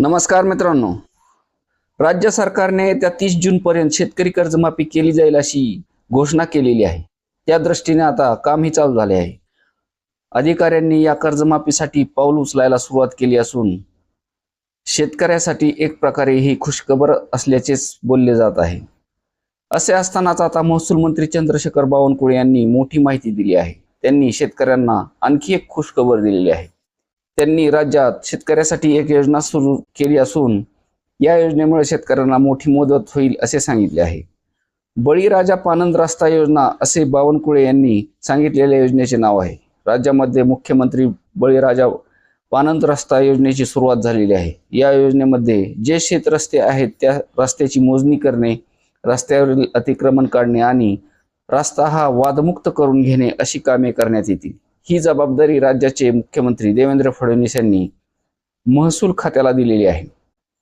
नमस्कार मित्रांनो, राज्य सरकारने येत्या 30 जून पर्यंत शेतकरी कर्जमाफी केली जाईल अशी घोषणा केलेली आहे। त्या दृष्टीने आता कामही चालू झाले आहे। अधिकाऱ्यांनी या कर्जमाफीसाठी पाऊल उचलायला सुरुवात केली असून शेतकऱ्यासाठी एक प्रकारे ही खुशखबर असल्याचेच बोलले जात आहे। असे असतानाच आता महसूल मंत्री चंद्रशेखर बावनकुळे यांनी मोठी माहिती दिली आहे। त्यांनी शेतकऱ्यांना आणखी एक खुशखबर दिलेली आहे। त्यांनी राज्यात शेतकऱ्यासाठी एक योजना सुरू केली असून या योजनेमुळे शेतकऱ्यांना मोठी मदत होईल असे सांगितले आहे। बळीराजा पानंद रस्ता योजना असे बावनकुळे यांनी सांगितलेल्या योजनेचे नाव आहे। राज्यामध्ये मुख्यमंत्री बळीराजा पानंद रस्ता योजनेची सुरुवात झालेली आहे। या योजनेमध्ये जे शेत रस्ते आहेत त्या रस्त्याची मोजणी करणे, रस्त्यावरील अतिक्रमण काढणे आणि रस्ता हा वादमुक्त करून घेणे अशी कामे करण्यात येतील। ही जबाबदारी राज्याचे मुख्यमंत्री देवेंद्र फडणवीस यांनी महसूल खात्याला दिलेली आहे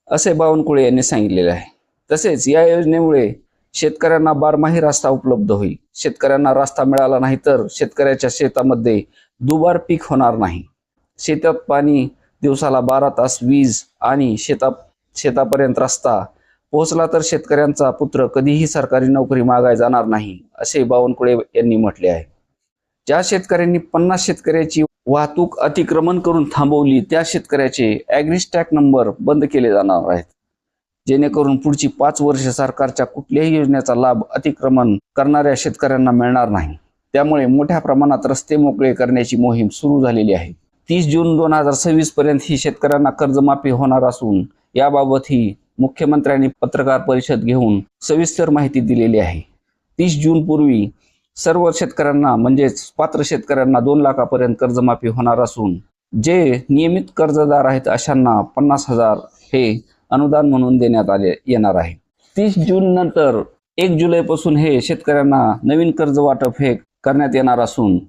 असे बावनकुळे यांनी सांगितलेले आहे। तसेच या योजनेमुळे शेतकऱ्यांना बारमाही रस्ता उपलब्ध होईल। शेतकऱ्यांना रस्ता मिळाला नाही तर शेतकऱ्याच्या शेतामध्ये दुबार पीक होणार नाही। शेतात पाणी, दिवसाला 12 तास वीज आणि शेतापर्यंत रस्ता पोहोचला तर शेतकऱ्यांचा पुत्र कधीही सरकारी नोकरी मागाय जाणार नाही असे बावनकुळे यांनी म्हटले आहे। ज्या शेतकऱ्यांनी 50 शेतकऱ्याची वाहतूक अतिक्रमण करून थांबवली त्या शेतकऱ्याचे ॲग्रीस्टॅग नंबर बंद केले जाणार आहेत, जेणेकरून पुढची 5 वर्षे सरकारच्या कुठल्याही योजनेचा लाभ अतिक्रमण करणाऱ्या शेतकऱ्यांना मिळणार नाही। त्यामुळे मोठ्या प्रमाणात रस्ते मोकळे करण्याची मोहीम सुरू झालेली आहे। 30 जून 2026 पर्यंत ही शेतकऱ्यांना कर्जमाफी होणार असून याबाबत ही मुख्यमंत्र्यांनी पत्रकार परिषद घेऊन सविस्तर माहिती दिलेली आहे। 30 जून पूर्वी सर्व शेतकऱ्यांना म्हणजेच पात्र शेतकऱ्यांना 2 लाखापर्यंत कर्जमाफी होणार असून जे नियमित कर्जदार आहेत अशांना 50,000 हे अनुदान म्हणून देण्यात येणार आहे। 30 जून नंतर 1 जुलैपासून हे शेतकऱ्यांना नवीन कर्ज वाटप हे करण्यात येणार असून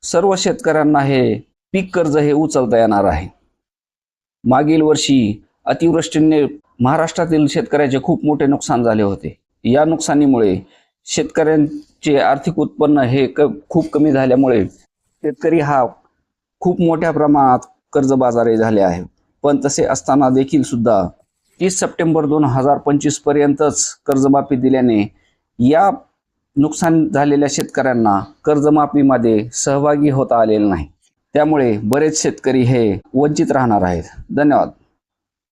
सर्व शेतकऱ्यांना हे पीक कर्ज हे उचलता येणार आहे। मागील वर्षी अतिवृष्टीने महाराष्ट्रातील शेतकऱ्याचे खूप मोठे नुकसान झाले होते। या नुकसानीमुळे शेतकऱ्यांचे आर्थिक उत्पन्न हे खूप कमी झाल्यामुळे शेतकरी हा खूप मोठ्या प्रमाणात कर्जबाजारी झाले आहे। पण तसे असताना देखील सुद्धा 30 सप्टेंबर 2025 पर्यंतच कर्जमाफी दिल्याने या नुकसान झालेल्या शेतकऱ्यांना कर्जमाफीमध्ये सहभागी होता आलेले नाही। त्यामुळे बरेच शेतकरी हे वंचित राहणार आहेत। धन्यवाद।